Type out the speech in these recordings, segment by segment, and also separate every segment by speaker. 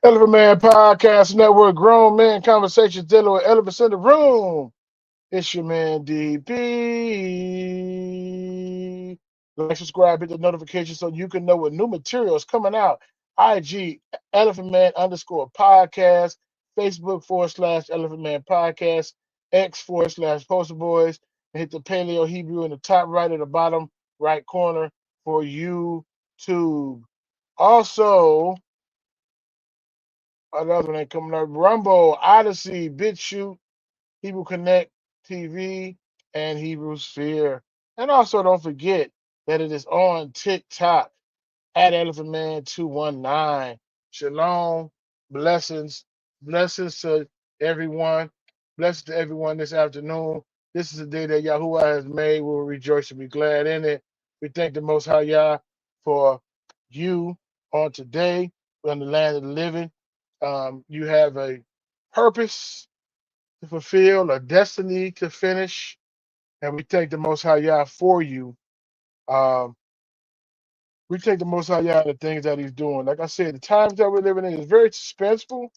Speaker 1: Elephant Man Podcast Network, grown man conversations dealing with elephants in the room. It's your man DP. Like, subscribe, hit the notification so you can know when new material is coming out. IG Elephant Man underscore podcast, Facebook / Elephant Man Podcast, X / Poster Boys, and hit the Paleo Hebrew in the top right of the bottom right corner for YouTube. Also, another one ain't coming up. Rumble, Odyssey, BitChute, Hebrew Connect TV, and Hebrew Sphere. And also don't forget that it is on TikTok at Elephant Man 219. Shalom, blessings, blessings to everyone. Blessings to everyone this afternoon. This is the day that Yahuwah has made. We will rejoice and be glad in it. We thank the Most High Yah for you on today on the land of the living. You have a purpose to fulfill, a destiny to finish, and we thank the Most High Yah for you. Um, we take the Most High Yah and the things that He's doing. Like I said, the times that we're living in is very suspenseful,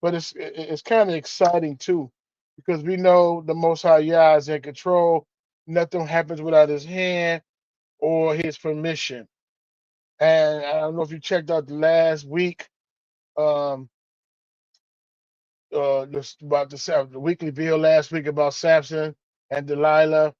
Speaker 1: but it's kind of exciting too, because we know the Most High Yah is in control. Nothing happens without His hand or His permission. And I don't know if you checked out the last week. Um, about the weekly bill last week about Samson and Delilah.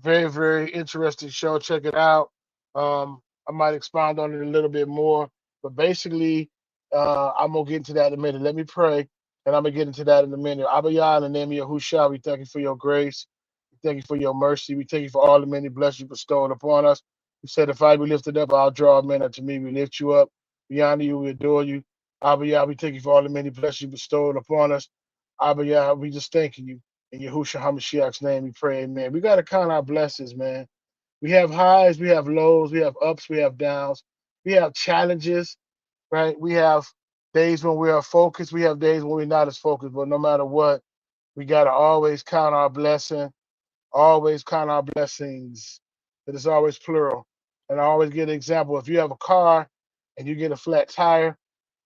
Speaker 1: Very, very interesting show. Check it out. I might expound on it a little bit more, but basically, I'm gonna get into that in a minute. Let me pray, and I'm gonna get into that in a minute. Abba Yah, in the name of Yahushua, we thank you for your grace. We thank you for your mercy. We thank you for all the many blessings you bestowed upon us. You said, if I be lifted up, I'll draw men unto me. We lift you up. We honor you. We adore you. Abba Yah, we thank you for all the many blessings you bestowed upon us. Abba Yah, we just thanking you. In Yahushua HaMashiach's name, we pray, amen. We got to count our blessings, man. We have highs, we have lows, we have ups, we have downs. We have challenges, right? We have days when we are focused. We have days when we're not as focused. But no matter what, we got to always count our blessing, always count our blessings. It is always plural. And I always give an example. If you have a car and you get a flat tire,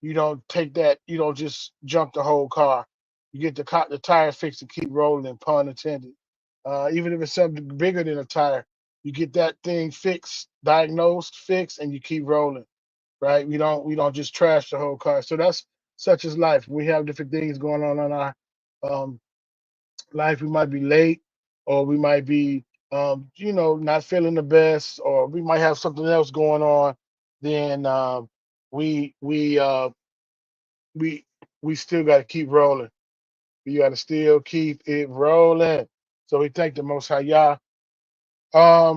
Speaker 1: you don't take that, you don't just junk the whole car. You get the tire fixed and keep rolling, pun intended. Even if it's something bigger than a tire, you get that thing fixed, diagnosed, fixed, and you keep rolling, right? We don't just trash the whole car. So that's such as life. We have different things going on in our um, life. We might be late, or we might be, not feeling the best, or we might have something else going on. Then we we uh, we we still got to keep rolling. We got to still keep it rolling. So we thank the Most High Yah.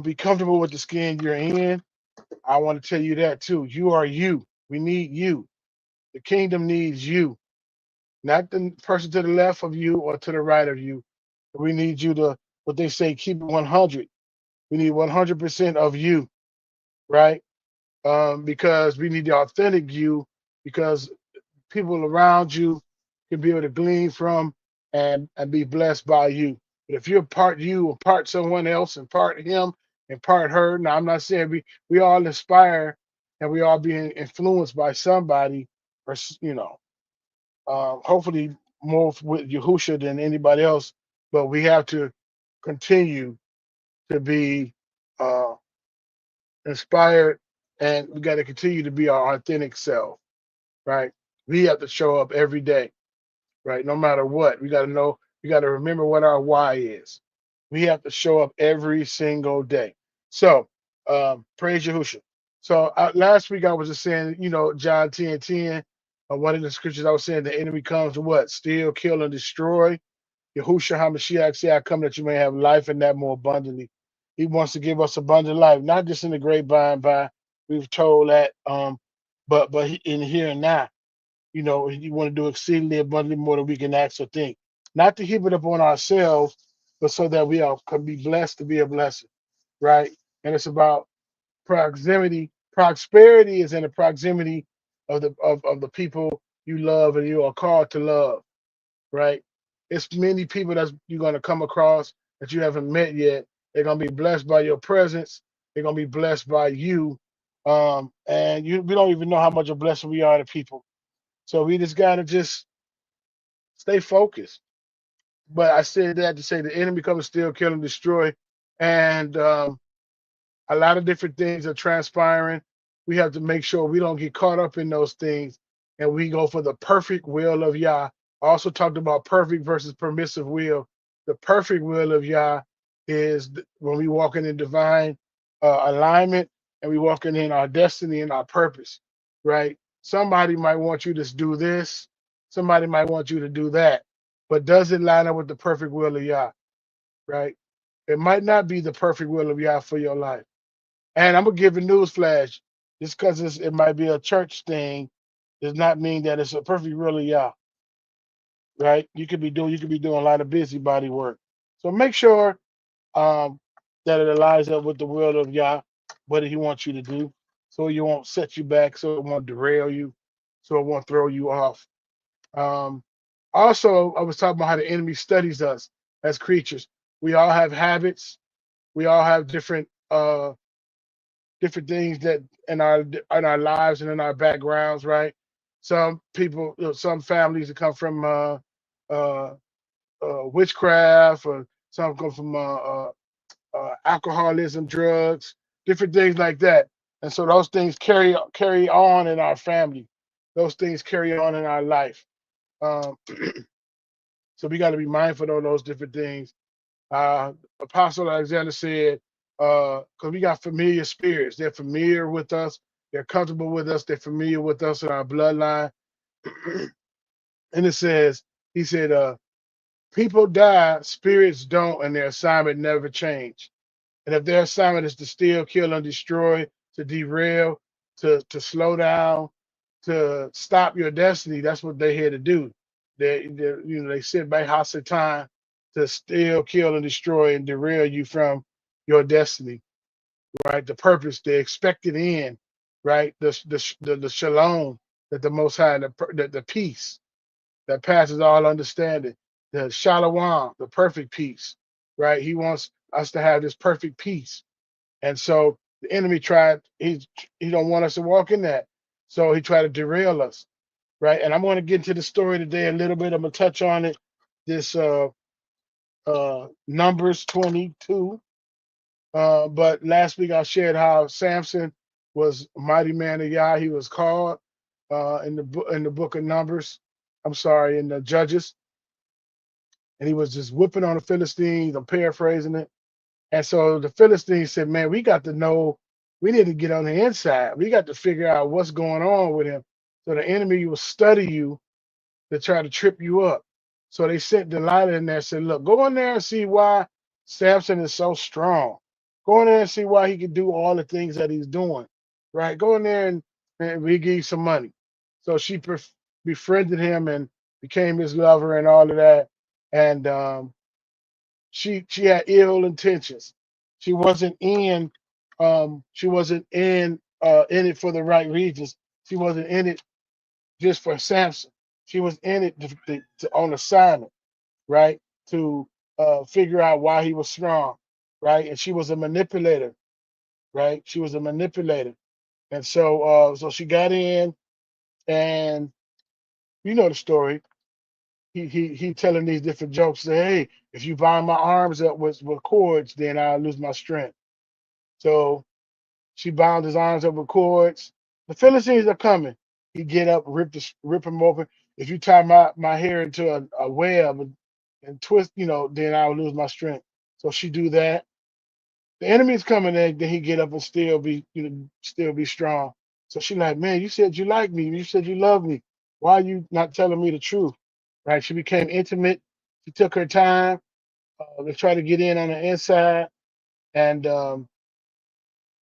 Speaker 1: Be comfortable with the skin you're in. I want to tell you that too. You are you. We need you. The kingdom needs you, not the person to the left of you or to the right of you. We need you to, what they say, keep it 100. We need 100% of you, right? Because we need the authentic you, because people around you can be able to glean from and be blessed by you. But if you're part you or part someone else and part him and part her, now I'm not saying we all inspire and we all being influenced by somebody, or hopefully more with Yahusha than anybody else. But we have to continue to be uh, inspired, and we got to continue to be our authentic self, right? We have to show up every day, right? No matter what, we got to know, we got to remember what our why is. We have to show up every single day. So, praise Yahusha. So, last week I was just saying, John 10:10, one of the scriptures I was saying, the enemy comes to what? Steal, kill, and destroy. Yahushua HaMashiach said, I come that you may have life and that more abundantly. He wants to give us abundant life, not just in the great by and by. We've told that, but in here and now. You want to do exceedingly abundantly more than we can ask or think. Not to heap it up on ourselves, but so that we all can be blessed to be a blessing, right? And it's about proximity. Prosperity is in the proximity of the people you love and you are called to love, right? It's many people that you're going to come across that you haven't met yet. They're going to be blessed by your presence. They're going to be blessed by you. And we don't even know how much a blessing we are to people. So we just gotta just stay focused. But I said that to say the enemy comes to steal, kill, and destroy. And a lot of different things are transpiring. We have to make sure we don't get caught up in those things and we go for the perfect will of Yah. I also talked about perfect versus permissive will. The perfect will of Yah is when we walking in divine alignment and we walking in our destiny and our purpose, right? Somebody might want you to do this, somebody might want you to do that, but does it line up with the perfect will of Yah, right? It might not be the perfect will of Yah for your life. And I'm gonna give a news flash. Just because it might be a church thing, does not mean that it's a perfect will of Yah, right? You could be doing a lot of busybody work. So make sure um, that it aligns up with the will of Yah, what He wants you to do, so you won't set you back, so it won't derail you, so it won't throw you off. Um, Also, I was talking about how the enemy studies us as creatures. We all have habits. We all have different things that in our lives and in our backgrounds, right? Some people, some families that come from uh, witchcraft, or some come from alcoholism, drugs, different things like that. And so those things carry on in our family. Those things carry on in our life. Um, so we got to be mindful of those different things. Apostle Alexander said, because we got familiar spirits. They're familiar with us. They're comfortable with us. They're familiar with us in our bloodline. And it says, he said, people die, spirits don't, and their assignment never change. And if their assignment is to steal, kill, and destroy, to derail, to slow down, to stop your destiny, that's what they're here to do. They sit by Hasatan to steal, kill, and destroy and derail you from your destiny, right? The purpose, the expected end, right? The shalom that the Most High, the peace that passes all understanding, the shalom, the perfect peace, right? He wants us to have this perfect peace, and so the enemy he don't want us to walk in that, so he tried to derail us, right? And I'm going to get into the story today a little bit. I'm going to touch on it. This Numbers 22. But last week I shared how Samson was a mighty man of Yah. He was called in the book of Numbers. I'm sorry, in the Judges, and he was just whipping on the Philistines. I'm paraphrasing it. And so the Philistines said, "Man, we got to know. We need to get on the inside. We got to figure out what's going on with him." So the enemy will study you to try to trip you up. So they sent Delilah in there and said, "Look, go in there and see why Samson is so strong. Go in there and see why he can do all the things that he's doing. Right? Go in there and we give you some money." So she befriended him and became his lover and all of that. And she had ill intentions. She wasn't in it for the right reasons. She wasn't in it just for Samson. She was in it on assignment, right? To figure out why he was strong, right? And she was a manipulator, right? She was a manipulator. And so she got in, and you know the story. He telling these different jokes. Say, "Hey, if you bind my arms up with cords, then I'll lose my strength." So she bound his arms up with cords. The Philistines are coming. He get up, rip him open. If you tie my hair into a web and twist, then I'll lose my strength. So she do that. The enemy's coming in, then he get up and still be strong. So she like, "Man, you said you like me. You said you love me. Why are you not telling me the truth?" Right? She became intimate. She took her time to try to get in on the inside. And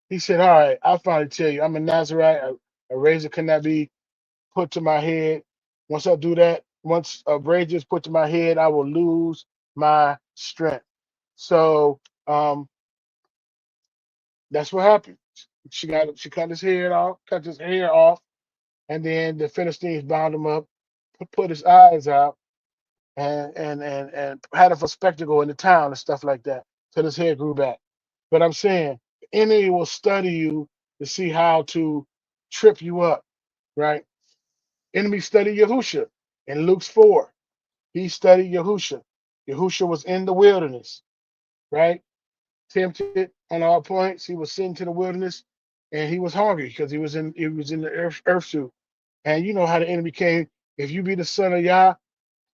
Speaker 1: he said, "All right, I'll finally tell you. I'm a Nazarite. A razor cannot be put to my head. Once I do that, once a razor is put to my head, I will lose my strength." So that's what happened. She cut his hair off, and then the Philistines bound him up, put his eyes out, and had him for spectacle in the town and stuff like that till his hair grew back. But I'm saying the enemy will study you to see how to trip you up, right? Enemy studied Yahusha in Luke's 4. He studied Yahusha. Yahusha was in the wilderness, right? Tempted on all points. He was sent to the wilderness, and he was hungry because he was in the earth suit. And you know how the enemy came. If you be the son of Yah,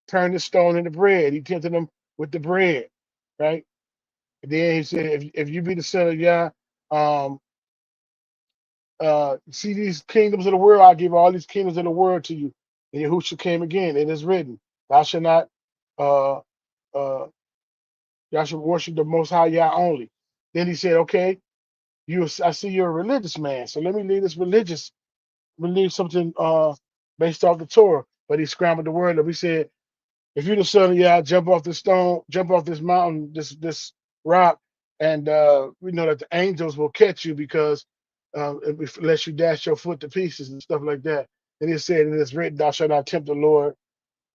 Speaker 1: turn the stone into bread. He tempted him with the bread, right? And then he said, if you be the son of Yah, um, see these kingdoms of the world, I'll give all these kingdoms of the world to you. And Yahushua came again. It is written, thou shalt not uh uh y'all should worship the most high Yah only. Then he said, okay, I see you're a religious man. So let me leave this relieve something based off the Torah. But he scrambled the word up. He said, if you're the son of Yah, jump off this stone, jump off this mountain, this rock, and we know that the angels will catch you because unless you dash your foot to pieces and stuff like that. And he said, it is written, thou shalt not tempt the Lord,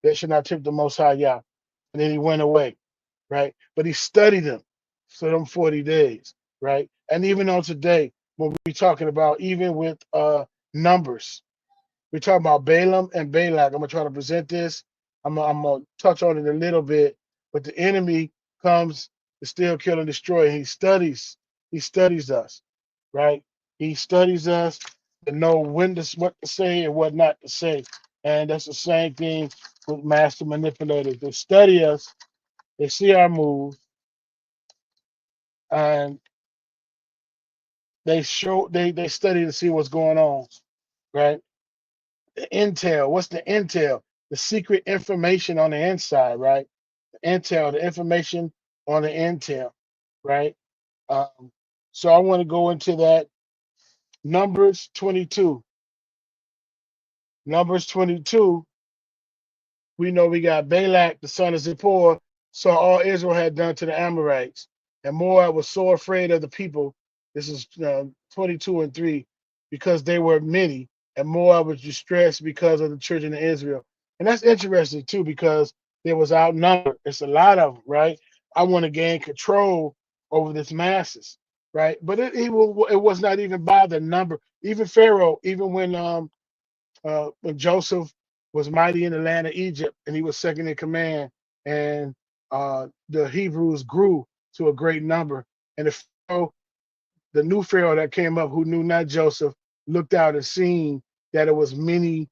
Speaker 1: that shall not tempt the Most High Yah. And then he went away, right? But he studied them for them 40 days, right? And even on today, when we're talking about, even with numbers, we're talking about Balaam and Balak. I'm gonna try to present this. I'm gonna touch on it a little bit, but the enemy comes to steal, kill, and destroy. He studies. He studies us, right? He studies us to know what to say and what not to say. And that's the same thing with master manipulators. They study us. They see our moves, and they study to see what's going on, right? The intel. What's the intel? The secret information on the inside, right? The intel, the information on the intel, right? Um, so I want to go into that. Numbers 22. Numbers 22, we know we got Balak, the son of Zippor, saw all Israel had done to the Amorites. And Moab was so afraid of the people. This is 22 and 3, because they were many. And Moab was distressed because of the children of Israel. And that's interesting too, because there was outnumbered. It's a lot of them, right? I want to gain control over this masses, right? But it was not even by the number. Even Pharaoh, even when Joseph was mighty in the land of Egypt and he was second in command, and the Hebrews grew to a great number. And the new Pharaoh that came up, who knew not Joseph, looked out and seen that it was many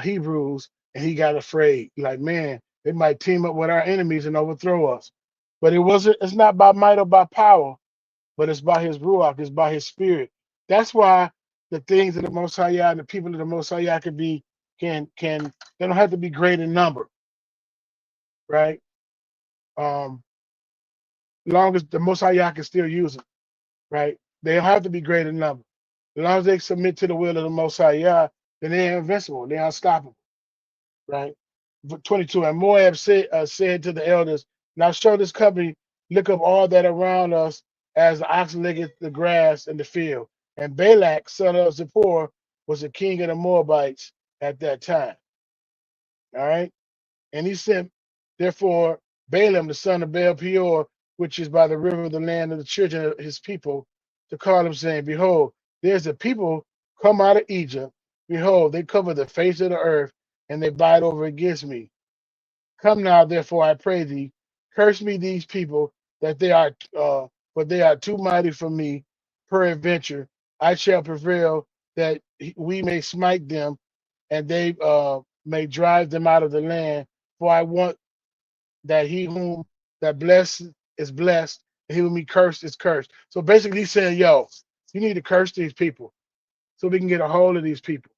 Speaker 1: Hebrews, and he got afraid. Like, man, they might team up with our enemies and overthrow us. But it's not by might or by power, but it's by his ruach, it's by his spirit. That's why the things of the Most High Yah and the people of the Most High Yah can they don't have to be great in number, right? Um, long as the Most High Yah can still use them, right? They don't have to be great in number. As long as they submit to the will of the Most High Yah, then they're invincible, they're unstoppable, right? 22. And Moab said to the elders, now show this company, look up all that around us as the oxen licketh the grass in the field. And Balak, son of Zippor, was the king of the Moabites at that time. All right. And he sent, therefore, Balaam, the son of Baal Peor, which is by the river of the land of the children of his people, to call him, saying, behold, there's a people come out of Egypt. Behold, they cover the face of the earth, and they bite over against me. Come now, therefore, I pray thee, curse me these people, that they are, but they are too mighty for me. Peradventure, I shall prevail, that we may smite them, and they may drive them out of the land. For I want that he whom that blessed is blessed, and he whom he cursed is cursed. So basically, he's saying, yo, you need to curse these people so we can get a hold of these people.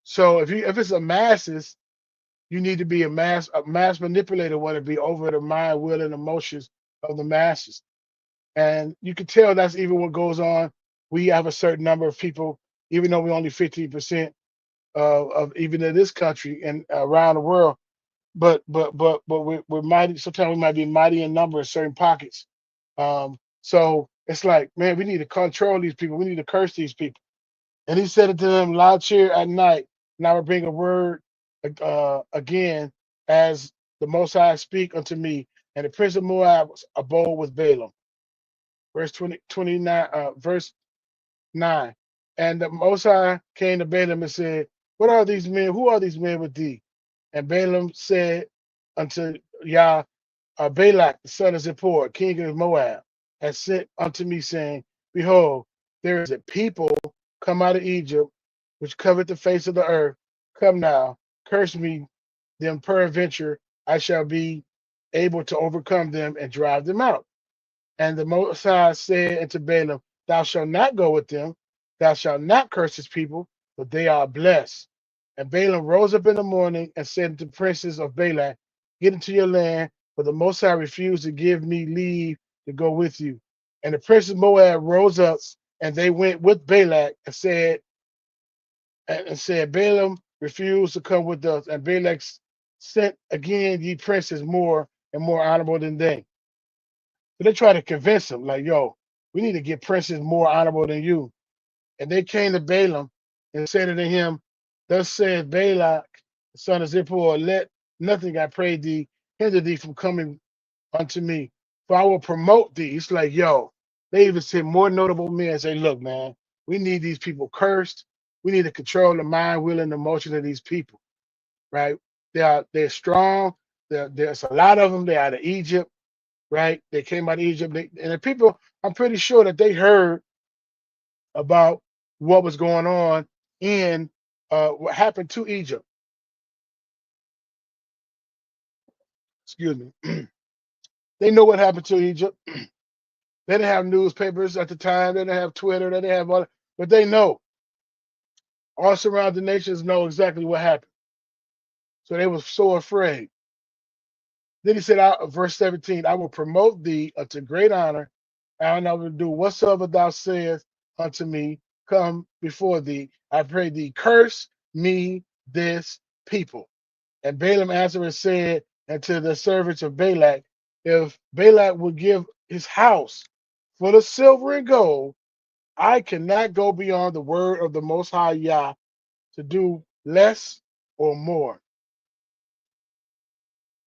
Speaker 1: So if it's a masses, you need to be a mass manipulator, want to be over the mind, will, and emotions of the masses. And you can tell that's even what goes on. We have a certain number of people, even though we're only 15% of even in this country and around the world. But we're mighty. Sometimes we might be mighty in number in certain pockets. So it's like, man, we need to control these people. We need to curse these people. And he said it to them loud cheer at night, and I will bring a word again as the Most High speak unto me. And the prince of Moab abode with Balaam. Verse 29, verse 9. And the Most High came to Balaam and said, What are these men? Who are these men with thee? And Balaam said unto Yah, Balak, the son of Zippor, king of Moab, has sent unto me, saying, Behold, there is a people come out of Egypt, which covered the face of the earth. Come now, curse me, them peradventure I shall be able to overcome them and drive them out. And the Most High said unto Balaam, Thou shalt not go with them, thou shalt not curse his people, but they are blessed. And Balaam rose up in the morning and said to the princes of Balak, Get into your land, for the Most High refused to give me leave to go with you. And the princes of Moab rose up, and they went with Balak and said, Balaam refused to come with us. And Balak sent again ye princes more and more honorable than they. So they try to convince him, like, yo, we need to get princes more honorable than you. And they came to Balaam and said unto him, Thus saith Balak, the son of Zippor, let nothing, I pray thee, hinder thee from coming unto me, for I will promote thee. It's like, yo, they even said more notable men and say, look, man, we need these people cursed. We need to control the mind, will, and emotion of these people, right? They're strong. There's a lot of them. They're out of Egypt, right? They came out of Egypt. And the people, I'm pretty sure that they heard about what was going on in what happened to Egypt. Excuse me. They know what happened to Egypt. They didn't have newspapers at the time. They didn't have Twitter. They didn't have all, but they know. All surrounding nations know exactly what happened. So they was so afraid. Then he said, verse 17, I will promote thee unto great honor, and I will do whatsoever thou sayest unto me, come before thee. I pray thee, curse me this people. And Balaam answered and said unto the servants of Balak, if Balak would give his house full of silver and gold, I cannot go beyond the word of the Most High Yah to do less or more.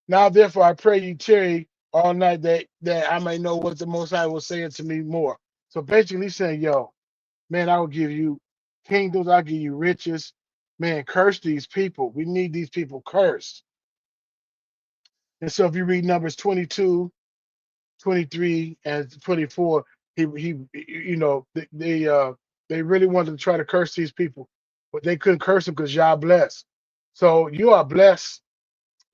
Speaker 1: Now, therefore, I pray you tarry all night that I may know what the Most High will say unto me more. So basically, he's saying, yo, man, I will give you kingdoms, I'll give you riches. Man, curse these people. We need these people cursed. And so if you read Numbers 22, 23, and 24, they really wanted to try to curse these people, but they couldn't curse them because Yah blessed. So you are blessed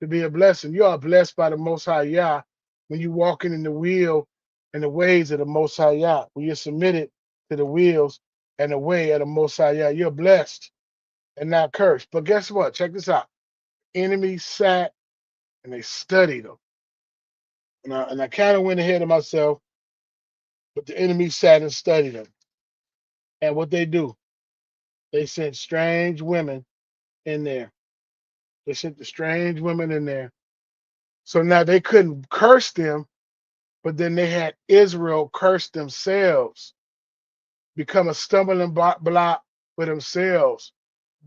Speaker 1: to be a blessing. You are blessed by the Most High Yah when you walking in the will and the ways of the Most High Yah. When you're submitted to the wheels and the way of the Most High Yah, you're blessed and not cursed. But guess what? Check this out. Enemies sat and they studied them. And I kind of went ahead of myself, but the enemy sat and studied them. And what they do, they sent strange women in there. They sent the strange women in there. So now they couldn't curse them, but then they had Israel curse themselves, become a stumbling block for themselves,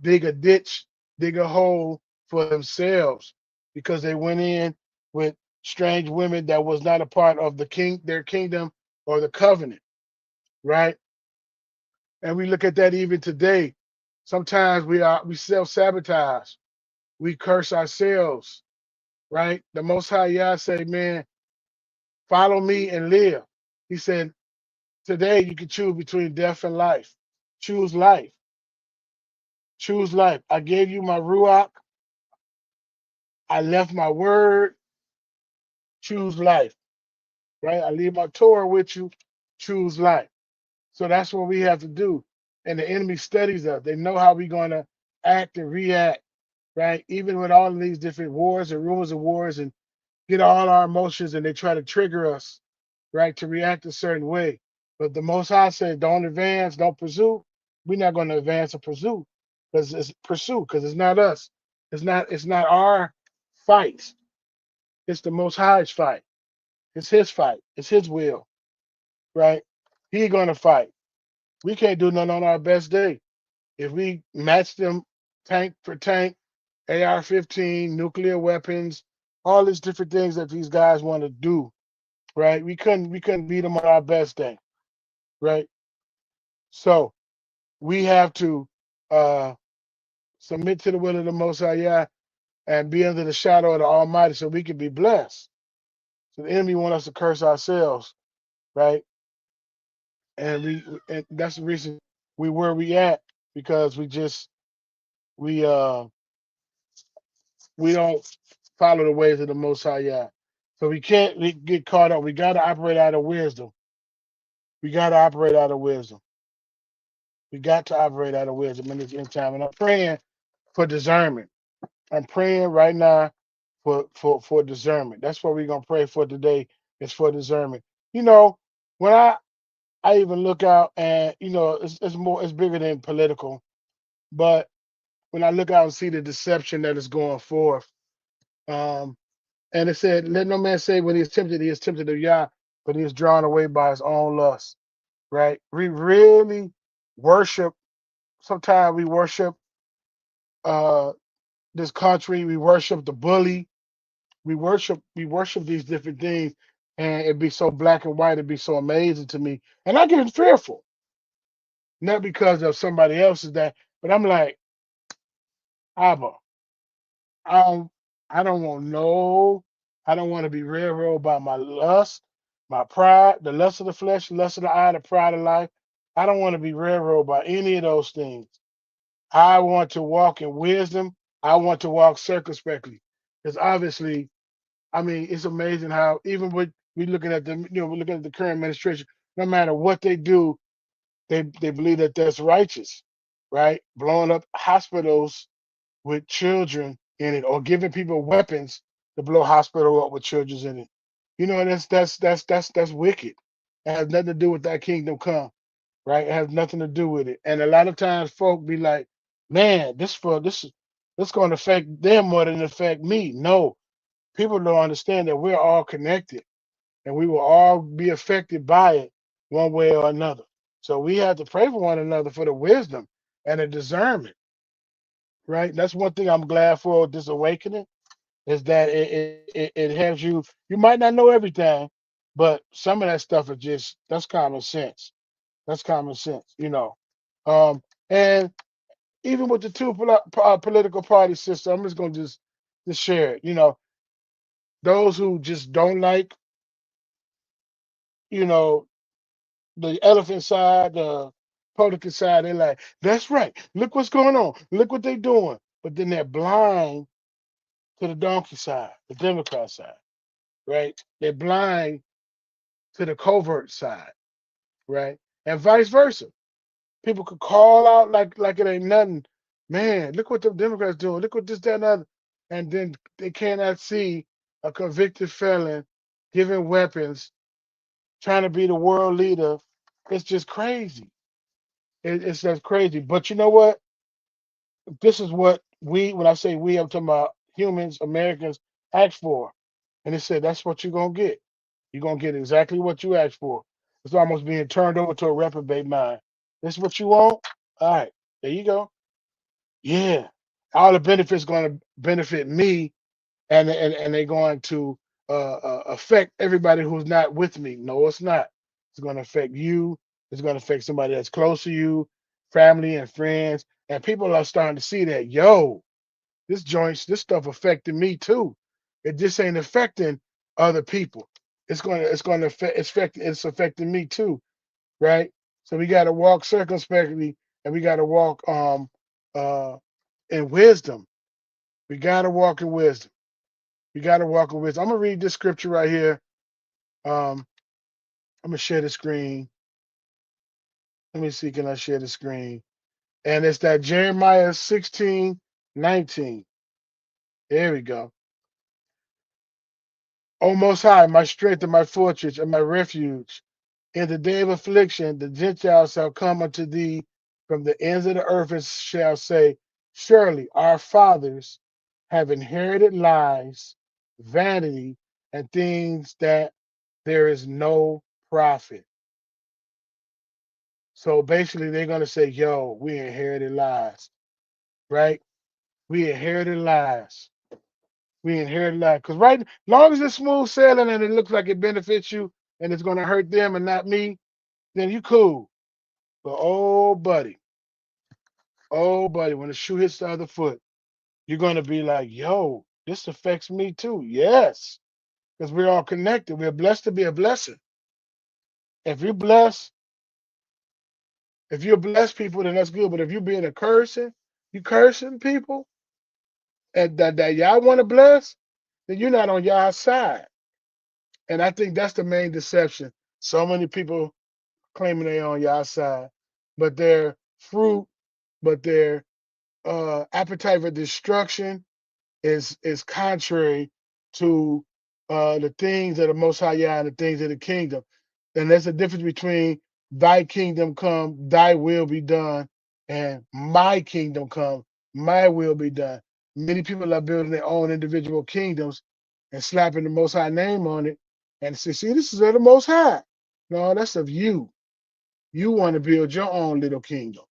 Speaker 1: dig a ditch, dig a hole for themselves, because they went in with strange women that was not a part of their kingdom or the covenant, right? And we look at that even today. Sometimes we self-sabotage. We curse ourselves, right? The Most High Yah say, man, follow me and live. He said, today you can choose between death and life. Choose life. Choose life. I gave you my Ruach. I left my word. Choose life, right? I leave my Torah with you. Choose life. So that's what we have to do. And the enemy studies us. They know how we're going to act and react, right? Even with all of these different wars and rumors of wars, and get all our emotions, and they try to trigger us, right, to react a certain way. But the Most High said, don't advance, don't pursue. We're not going to advance or pursue because it's not us. It's not our fight. It's the Most High's fight. It's his fight. It's his will, right? He going to fight. We can't do nothing on our best day. If we match them tank for tank, AR-15, nuclear weapons, all these different things that these guys want to do, right? We couldn't beat them on our best day, right? So we have to uh, submit to the will of the Most High Yah, and be under the shadow of the Almighty so we can be blessed. So the enemy want us to curse ourselves, right? And that's the reason we where we at, because we we don't follow the ways of the Most High Yah. So we can't get caught up. We got to operate out of wisdom. We got to operate out of wisdom. We got to operate out of wisdom in this end time. And I'm praying for discernment. I'm praying right now for discernment. That's what we're gonna pray for today, is for discernment. You know, when I even look out, and it's bigger than political, but when I look out and see the deception that is going forth, um, and it said, "Let no man say when he is tempted of Yah, but he is drawn away by his own lust." Right? We really worship. Sometimes we worship uh, this country. We worship the bully. We worship these different things, and it'd be so black and white. It'd be so amazing to me, and I get fearful, not because of somebody else's that, but I'm like, Abba, I don't, I don't want no, I don't want to be railroaded by my lust, my pride, the lust of the flesh, the lust of the eye, the pride of life. I don't want to be railroaded by any of those things. I want to walk in wisdom. I want to walk circumspectly, because obviously, I mean, it's amazing how even with we looking at we looking at the current administration, no matter what they do, they believe that that's righteous, right? Blowing up hospitals with children in it, or giving people weapons to blow hospital up with children in it. That's wicked. It has nothing to do with that kingdom come, right? It has nothing to do with it. And a lot of times folk be like, man, this going to affect them more than it affect me. No, people don't understand that we're all connected, and we will all be affected by it one way or another. So we have to pray for one another for the wisdom and the discernment, right? That's one thing I'm glad for this awakening, is that it helps you. You might not know everything, but some of that stuff is just that's common sense. That's common sense. And even with the two political party system, I'm just gonna just share it. Those who just don't like, you know, the elephant side, the Republican side, they're like, that's right. Look what's going on. Look what they're doing. But then they're blind to the donkey side, the Democrat side, right? They're blind to the covert side, right? And vice versa. People could call out like it ain't nothing. Man, look what the Democrats doing. Look what this, that, and other. And then they cannot see a convicted felon giving weapons, trying to be the world leader. It's just crazy. It's just crazy. But you know what? This is what when I say we, I'm talking about humans, Americans, asked for. And they said, that's what you're going to get. You're going to get exactly what you asked for. It's almost being turned over to a reprobate mind. This what you want? All right, there you go. Yeah. All the benefits going to benefit me, and they're going to affect everybody who's not with me. No, it's not. It's going to affect you. It's going to affect somebody that's close to you, family and friends. And people are starting to see that, yo, this stuff affected me too. It just ain't affecting other people. It's going to it's affecting me too, right? So we got to walk circumspectly, and we got to walk uh in wisdom. We got to walk in wisdom. We got to walk in wisdom. I'm gonna read this scripture right here. I'm gonna share the screen. Let me see, can I share the screen? And it's that Jeremiah 16:19. There we go. O Most High, my strength and my fortress and my refuge. In the day of affliction, the Gentiles shall come unto thee from the ends of the earth, and shall say, surely our fathers have inherited lies, vanity, and things that there is no profit. So basically, they're going to say, yo, we inherited lies, right? We inherited lies. We inherited lies. Because right, long as it's smooth sailing and it looks like it benefits you and it's going to hurt them and not me, then you cool. But oh, buddy, Oh, buddy, when the shoe hits the other foot, you're gonna be like, yo, this affects me too. Yes, because we're all connected. We're blessed to be a blessing. If you're blessed, if you're blessed people, then that's good. But if you're being a cursing, you cursing people and that y'all want to bless, then you're not on y'all side. And I think that's the main deception. So many people claiming they on y'all side, but their fruit, but their appetite for destruction is contrary to the things of the Most High Yah and the things of the kingdom. And there's a difference between thy kingdom come, thy will be done, and my kingdom come, my will be done. Many people are building their own individual kingdoms and slapping the Most High name on it and say, see, this is of the Most High. No, that's of you. You want to build your own little kingdom.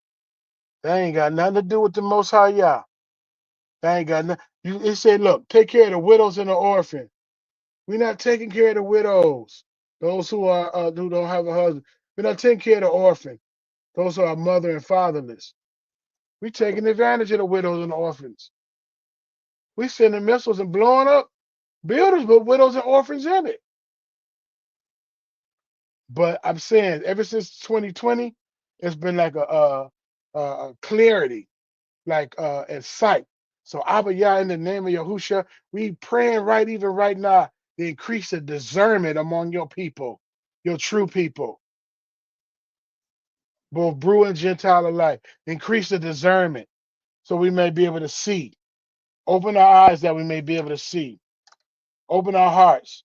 Speaker 1: That ain't got nothing to do with the Most High Yah. That ain't got nothing. It said, look, take care of the widows and the orphan. We're not taking care of the widows, those who don't have a husband. We're not taking care of the orphan, those who are mother and fatherless. We're taking advantage of the widows and orphans. We sending missiles and blowing up buildings with widows and orphans in it. But I'm saying, ever since 2020, it's been like a clarity, like at sight. So Abba Yah, in the name of Yahusha, we praying even right now to increase the discernment among your people, your true people, both Brew and Gentile alike. Increase the discernment so we may be able to see. Open our eyes that we may be able to see. Open our hearts.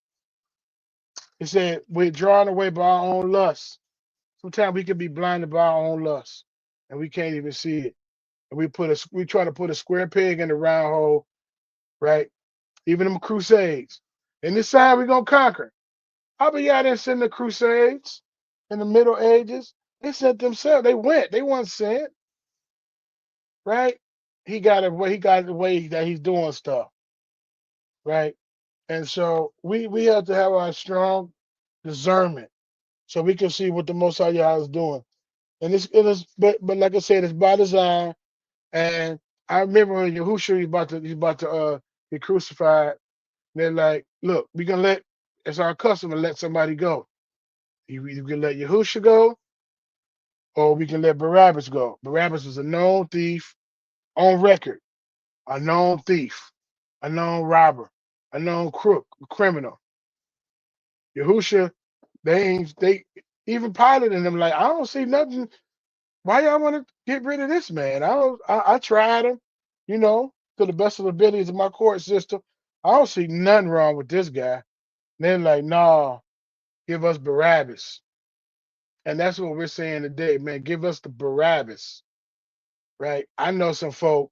Speaker 1: It said we're drawn away by our own lusts. Sometimes we can be blinded by our own lusts and we can't even see it. And we try to put a square peg in the round hole, right? Even them crusades. And this side we're gonna conquer. How about y'all didn't send the crusades in the Middle Ages? They sent themselves. They went. They weren't sent, right? He got the way that he's doing stuff, right? And so we have to have our strong discernment so we can see what the Most High Yah is doing. And but like I said, it's by design. And I remember when Yahushua he's about to be crucified. They're like, look, we can let it's our custom to let somebody go. You can let Yahushua go, or we can let Barabbas go. Barabbas was a known thief on record, a known thief, a known robber, a known crook, criminal. Yahushua, they even Pilate and them like, I don't see nothing. Why y'all want to get rid of this man? I tried him, to the best of the abilities of my court system. I don't see nothing wrong with this guy. And they're like, nah, give us Barabbas. And that's what we're saying today, man. Give us the Barabbas, right? I know some folk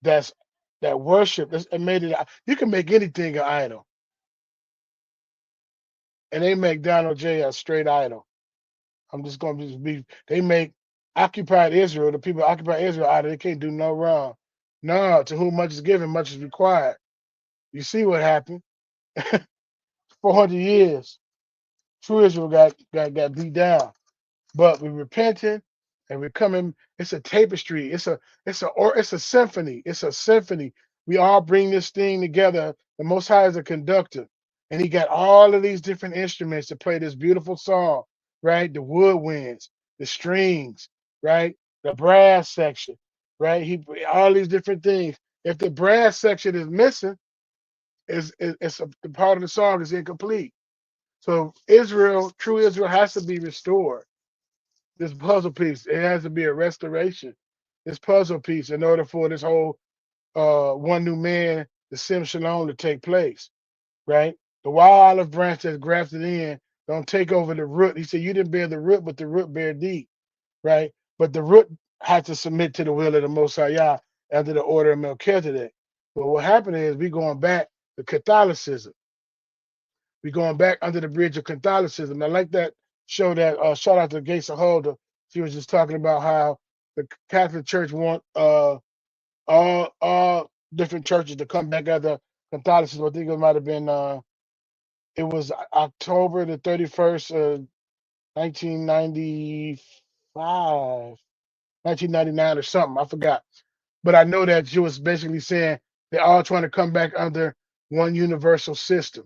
Speaker 1: that's that worship and made it. You can make anything an idol, and they make Donald J a straight idol. I'm just gonna be. They make occupied Israel, the people occupy Israel, idol. They can't do no wrong. No, to whom much is given, much is required. You see what happened? 400 years, true Israel got beat down. But we repenting and we're coming. It's a tapestry. It's a symphony. It's a symphony. We all bring this thing together. The Most High is a conductor, and he got all of these different instruments to play this beautiful song, right? The woodwinds, the strings, right? The brass section, right? He all these different things. If the brass section is missing, it's the part of the song is incomplete. So Israel, true Israel, has to be restored. This puzzle piece, it has to be a restoration. This puzzle piece, in order for this whole one new man, the Sim Shalom, to take place, right? The wild olive branch that's grafted in don't take over the root. He said, you didn't bear the root, but the root bear thee, right? But the root had to submit to the will of the Most High Yah after the order of Melchizedek. But what happened is we going back to Catholicism. We going back under the bridge of Catholicism. I like that show that shout out to Gates Holder. She was just talking about how the Catholic Church want all different churches to come back under Catholicism. I think it might have been it was October the 31st, 1995. 1999 or something. I forgot. But I know that she was basically saying they're all trying to come back under one universal system,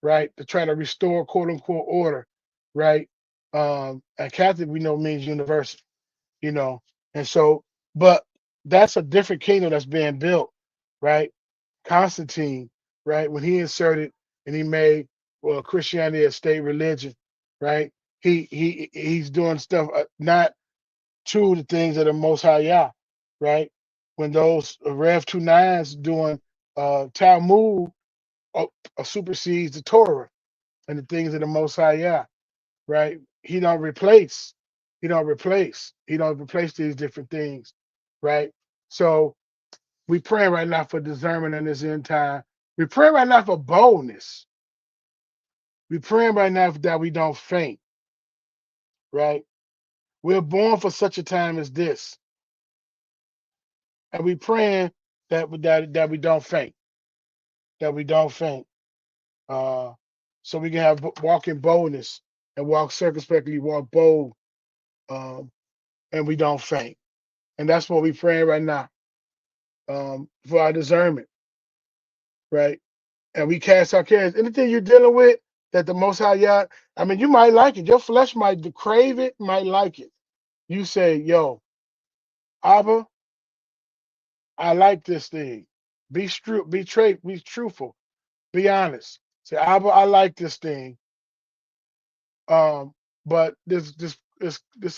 Speaker 1: right? To try to restore quote unquote order, right? And Catholic we know means universal, you know. And so, but that's a different kingdom that's being built, right? Constantine, right? When he inserted and he made well Christianity a state religion, right? He's doing stuff not to the things of the Most High Yah, right? When those Rev 29s doing Talmud uh, supersedes the Torah and the things of the Most High Yah, right? He don't replace these different things, right? So we praying right now for discernment in this end time. We praying right now for boldness. We praying right now that we don't faint, right? We're born for such a time as this, and we praying that we don't faint, that we don't faint, uh, so we can have walk in boldness and walk circumspectly, walk bold, um, and we don't faint. And that's what we praying right now, for our discernment, right? And we cast our cares. Anything you're dealing with that the Most High Yah, I mean, you might like it. Your flesh might crave it, might like it. You say, "Yo, Abba, I like this thing. Be truthful, be honest. Say, Abba, I like this thing. But this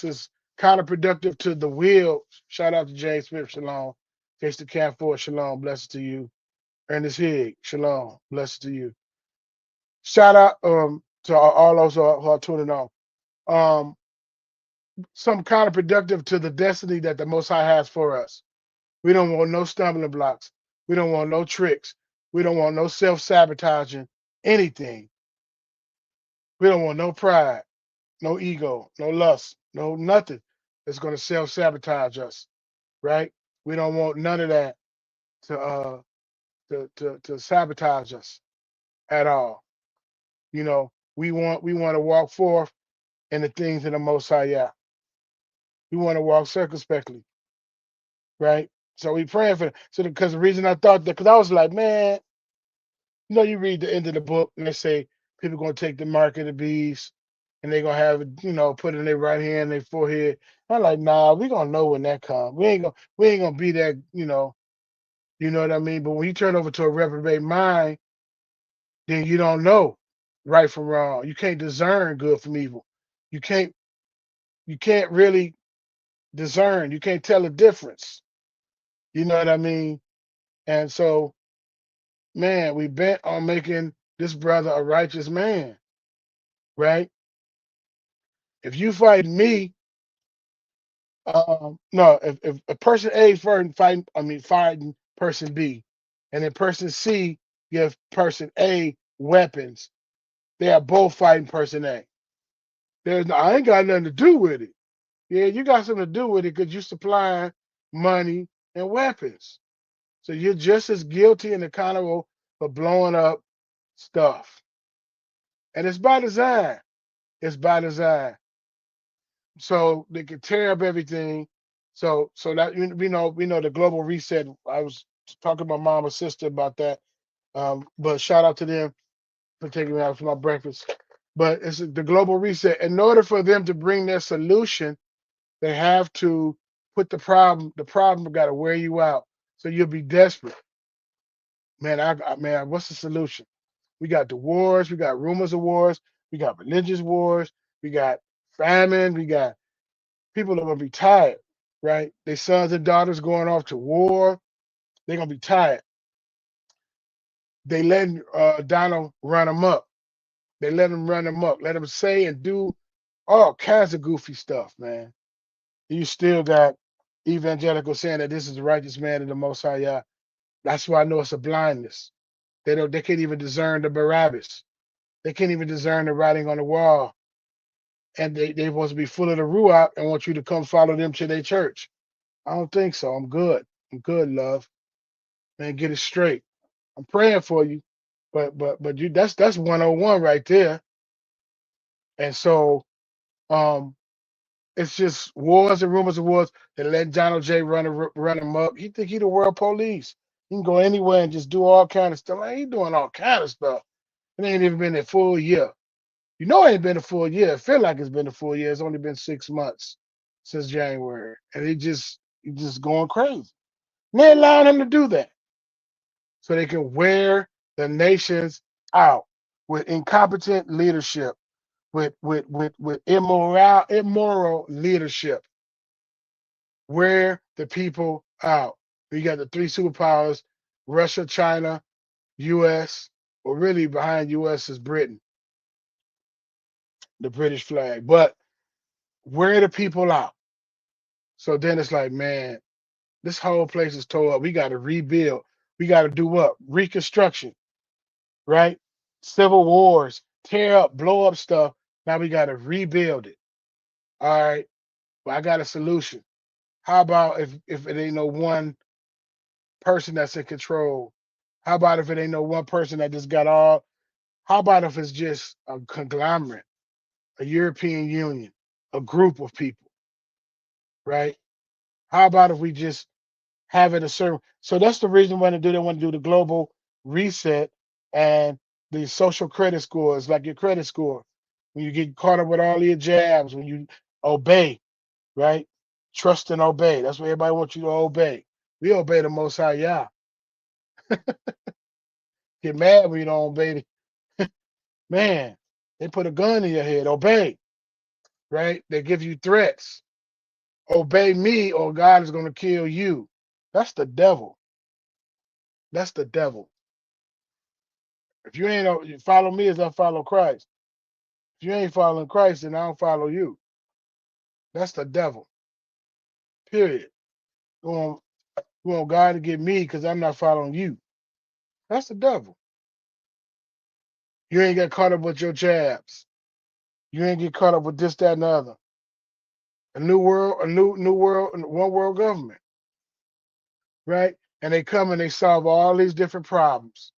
Speaker 1: is counterproductive to the will." Shout out to James Smith, shalom. Face the Camp Ford, shalom, blessed to you. Ernest Higg, shalom, blessed to you. Shout out to all those who are tuning on. Um, some counterproductive to the destiny that the Most High has for us. We don't want no stumbling blocks. We don't want no tricks. We don't want no self-sabotaging anything. We don't want no pride, no ego, no lust, no nothing that's going to self-sabotage us, right? We don't want none of that to to sabotage us at all. You know, we want to walk forth in the things of the Most High Yah. We want to walk circumspectly, right? So we praying for so because the reason I thought that because I was like, man, you read the end of the book and they say people gonna take the mark of the beast and they gonna have it, put it in their right hand, their forehead. I'm like, nah, we gonna know when that comes. We ain't gonna be that, you know what I mean? But when you turn over to a reprobate mind, then you don't know right from wrong. You can't discern good from evil. You can't really discern. You can't tell the difference. You know what I mean? And so, man, we bent on making this brother a righteous man, right? If you fight me, no, if a person A fighting person B, and then person C give person A weapons, they are both fighting person A. I ain't got nothing to do with it. Yeah, you got something to do with it because you supplying money and weapons. So you're just as guilty and accountable for blowing up stuff. And it's by design. It's by design. So they can tear up everything. So that we know the global reset. I was talking to my mom and sister about that. But shout out to them for taking me out for my breakfast. But it's the global reset. In order for them to bring their solution, they have to put the problem got to wear you out. So you'll be desperate. Man, man, what's the solution? We got the wars, we got rumors of wars, we got religious wars, we got famine, we got people are gonna be tired, right? Their sons and daughters going off to war, they're gonna be tired. They letting Donald run them up. They let him run them up, let him say and do all kinds of goofy stuff, man. You still got evangelical saying that this is the righteous man and the most high Yah. That's why I know it's a blindness. They can't even discern the Barabbas. They can't even discern the writing on the wall. And they supposed to be full of the Ruach and want you to come follow them to their church. I don't think so. I'm good. I'm good, love. Man, get it straight. I'm praying for you. But you that's 101 right there. And so It's just wars and rumors of wars. They let Donald J run him up. He think he the world police. He can go anywhere and just do all kind of stuff. Like, he doing all kind of stuff. It ain't even been a full year. You know, it ain't been a full year. It feel like it's been a full year. It's only been 6 months since January, and he just going crazy. And they allowing him to do that so they can wear the nations out with incompetent leadership, with immoral leadership. Wear the people out. You got the three superpowers: Russia, China, U.S. Well, really behind U.S. is Britain, the British flag. But wear the people out. So then it's like, man, this whole place is tore up. We got to rebuild. We got to do what? Reconstruction, right? Civil wars, tear up, blow up stuff. Now we got to rebuild it. All right. Well, I got a solution. How about if it ain't no one person that's in control? How about if it ain't no one person that just got all? How about if it's just a conglomerate, a European Union, a group of people, right? How about if we just have it a certain? So that's the reason why they want to do the global reset and the social credit scores, like your credit score. When you get caught up with all your jabs, when you obey, right? Trust and obey. That's what everybody wants you to obey. We obey the Most High Yah. Get mad when you don't obey. Man, they put a gun in your head. Obey, right? They give you threats. Obey me, or God is going to kill you. That's the devil. That's the devil. If you ain't you follow me as I follow Christ. If you ain't following Christ, then I don't follow you. That's the devil. Period. You want God to get me because I'm not following you. That's the devil. You ain't get caught up with your jabs. You ain't get caught up with this, that, and the other. A new world, a new world, one world government, right? And they come and they solve all these different problems,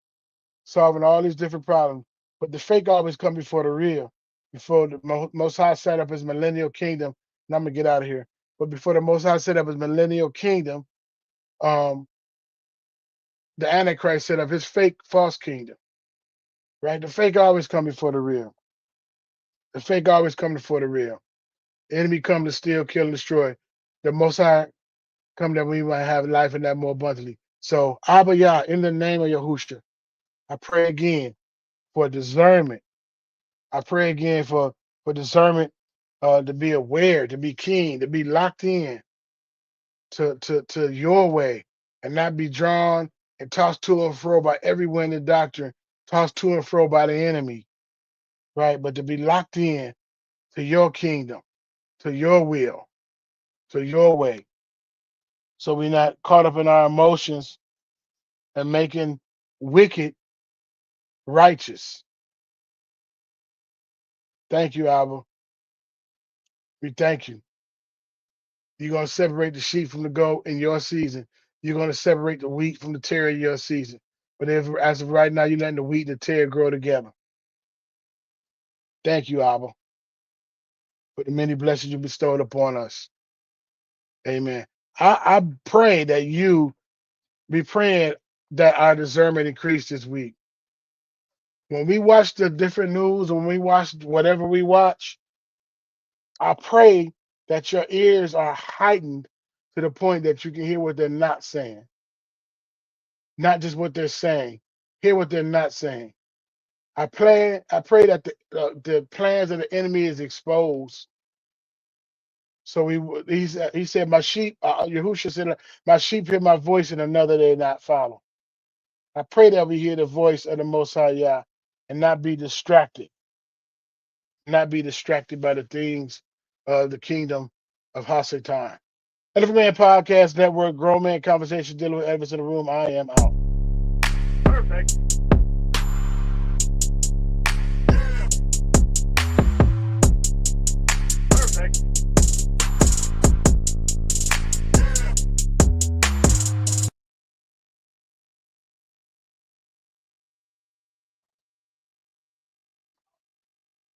Speaker 1: solving all these different problems. But the fake always come before the real, before the Most High set up his millennial kingdom. And I'm gonna get out of here. But before the Most High set up his millennial kingdom, um, the Antichrist set up his fake false kingdom, right? The fake always come before the real. The fake always come before the real. The enemy come to steal, kill, and destroy. The Most High come that we might have life and that more abundantly. So, Abba Yah, in the name of Yahushua, I pray again for discernment. I pray again for discernment, to be aware, to be keen, to be locked in to your way, and not be drawn and tossed to and fro by every wind of doctrine, tossed to and fro by the enemy, right? But to be locked in to your kingdom, to your will, to your way. So we're not caught up in our emotions and making wicked righteous. Thank you, Abba. We thank you. You're going to separate the sheep from the goat in your season. You're going to separate the wheat from the tare in your season. But if, as of right now, you're letting the wheat and the tare grow together. Thank you, Abba, for the many blessings you bestowed upon us. Amen. I pray that you be praying that our discernment increase this week. When we watch the different news, when we watch whatever we watch, I pray that your ears are heightened to the point that you can hear what they're not saying, not just what they're saying. Hear what they're not saying. I pray that the plans of the enemy is exposed. So he said, my sheep, Yahushua said, my sheep hear my voice and another they not follow. I pray that we hear the voice of the Most High Yah and not be distracted, by the things of the kingdom of Hasatan. Elephant Man Podcast Network, Grown Man Conversation, dealing with Edmonds in the room. I am out.
Speaker 2: Perfect.